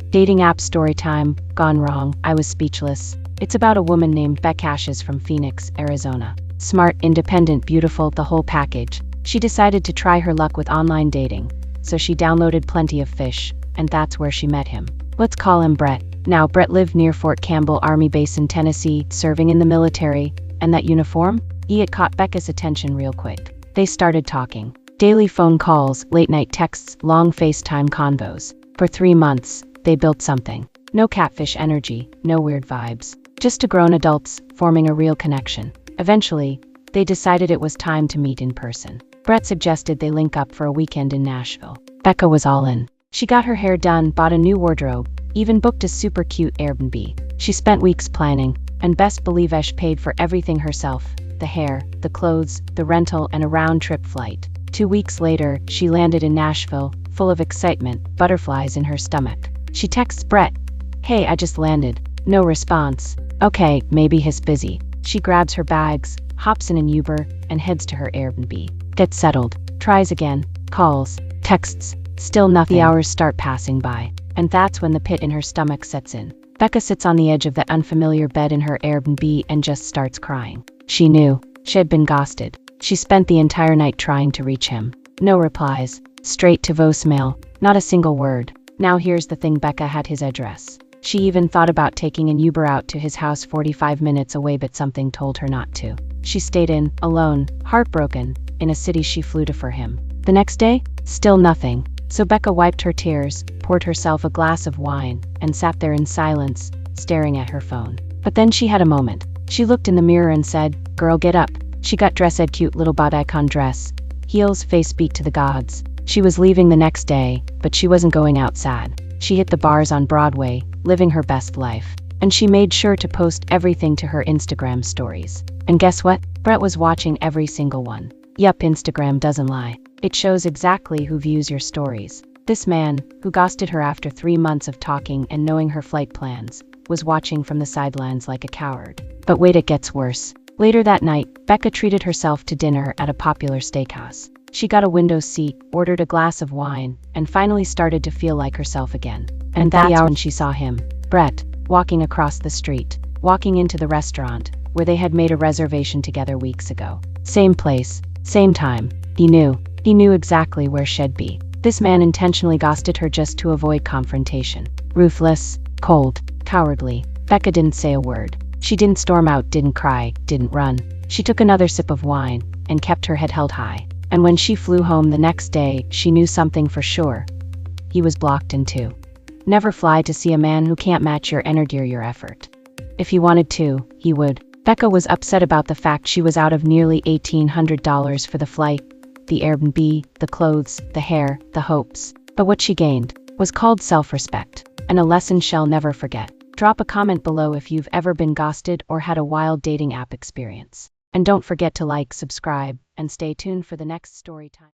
Dating app story time, gone wrong. I was speechless. It's about a woman named Beck Ashes from Phoenix, Arizona. Smart, independent, beautiful, the whole package. She decided to try her luck with online dating. So she downloaded Plenty of Fish, and that's where she met him. Let's call him Brett. Now, Brett lived near Fort Campbell Army Base in Tennessee, serving in the military, and that uniform? He had caught Becca's attention real quick. They started talking. Daily phone calls, late-night texts, long FaceTime convos. For 3 months, they built something. No catfish energy, no weird vibes. Just two grown adults, forming a real connection. Eventually, they decided it was time to meet in person. Brett suggested they link up for a weekend in Nashville. Becca was all in. She got her hair done, bought a new wardrobe, even booked a super cute Airbnb. She spent weeks planning, and best believe Ash paid for everything herself. The hair, the clothes, the rental, and a round-trip flight. 2 weeks later, she landed in Nashville, full of excitement, butterflies in her stomach. She texts Brett, "Hey, I just landed." No response. Okay, maybe he's busy. She grabs her bags, hops in an Uber, and heads to her Airbnb. Gets settled. Tries again. Calls. Texts. Still nothing. The hours start passing by. And that's when the pit in her stomach sets in. Becca sits on the edge of that unfamiliar bed in her Airbnb and just starts crying. She knew. She had been ghosted. She spent the entire night trying to reach him. No replies. Straight to voicemail. Not a single word. Now here's the thing, Becca had his address. She even thought about taking an Uber out to his house 45 minutes away, but something told her not to. She stayed in, alone, heartbroken, in a city she flew to for him. The next day? Still nothing. So Becca wiped her tears, poured herself a glass of wine, and sat there in silence, staring at her phone. But then she had a moment. She looked in the mirror and said, "Girl, get up." She got dressed, a cute little bodycon dress. Heels, face beat to the gods. She was leaving the next day, but she wasn't going out sad. She hit the bars on Broadway, living her best life. And she made sure to post everything to her Instagram stories. And guess what? Brett was watching every single one. Yup, Instagram doesn't lie. It shows exactly who views your stories. This man, who ghosted her after 3 months of talking and knowing her flight plans, was watching from the sidelines like a coward. But wait, it gets worse. Later that night, Becca treated herself to dinner at a popular steakhouse. She got a window seat, ordered a glass of wine, and finally started to feel like herself again. And that's when she saw him, Brett, walking across the street, walking into the restaurant, where they had made a reservation together weeks ago. Same place, same time. He knew exactly where she'd be. This man intentionally ghosted her just to avoid confrontation. Ruthless, cold, cowardly. Becca didn't say a word. She didn't storm out, didn't cry, didn't run. She took another sip of wine, and kept her head held high. And when she flew home the next day, she knew something for sure. He was blocked in two. Never fly to see a man who can't match your energy or your effort. If he wanted to, he would. Becca was upset about the fact she was out of nearly $1,800 for the flight, the Airbnb, the clothes, the hair, the hopes. But what she gained was called self-respect, and a lesson she'll never forget. Drop a comment below if you've ever been ghosted or had a wild dating app experience. And don't forget to like, subscribe, and stay tuned for the next story time.